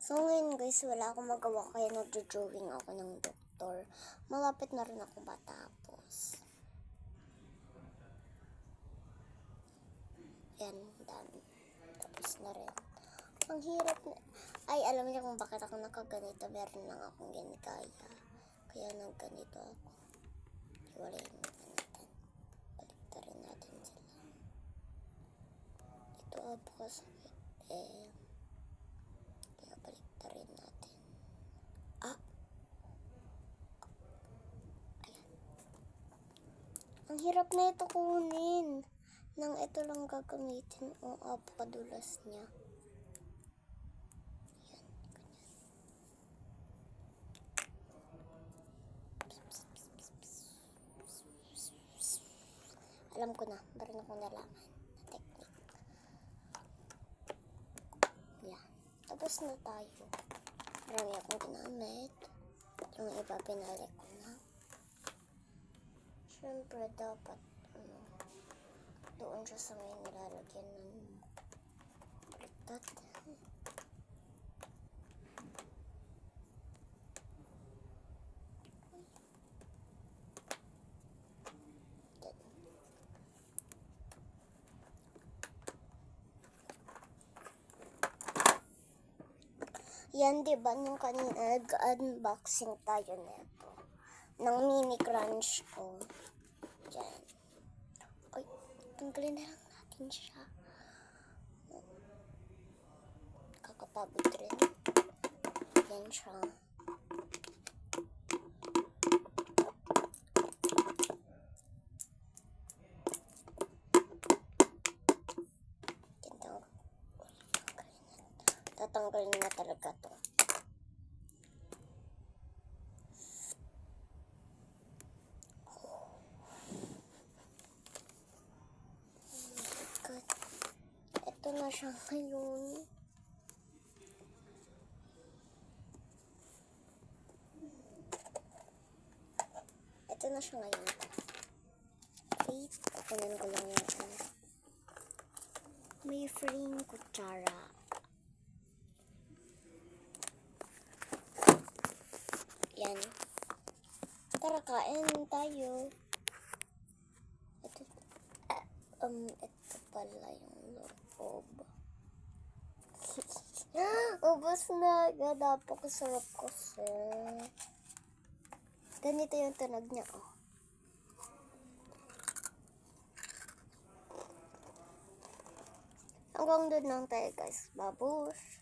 So ngayon guys, wala akong magawa kaya nagjo-drawing ako ng doktor. Malapit na rin ako matapos. Yan, done. Tapos na rin. Ang hirap na. Ay, alam niyo kung bakit ako nakaganito. Meron lang akong ginikaya. Kaya nagganito ako. Hiwalayin natin. Baliktarin natin sila. Ito napakasakit eh. Kaya baliktarin natin. Ah! Ayan. Ang hirap na ito kunin. Nang ito lang gagamitin. O, apakadulas niya. Alam ko na, meron akong nalaman na technique. Yan. Tapos na tayo. Marami akong ginamit. Yung iba pinalik ko na. Siyempre, dapat, doon siya sa may nilalagyan ng baliktad. Yan, diba, nung kanina nag-unboxing tayo nito. Ng mini crunch ko. Yan. Ay, tanggalin na lang natin siya. Kakapagod rin. Yan siya. Tatanggalin na talaga to. Ito na siya ngayon. Ito na siya ngayon. Wait, kukunin ko lang yung may frame kutsara. Yan. Tara, kain tayo. Ito pala yung loob. Ubos na agad. Napakasarap kasi. Ganito yung tunog niya, oh. Hanggang doon lang tayo, guys. Babush!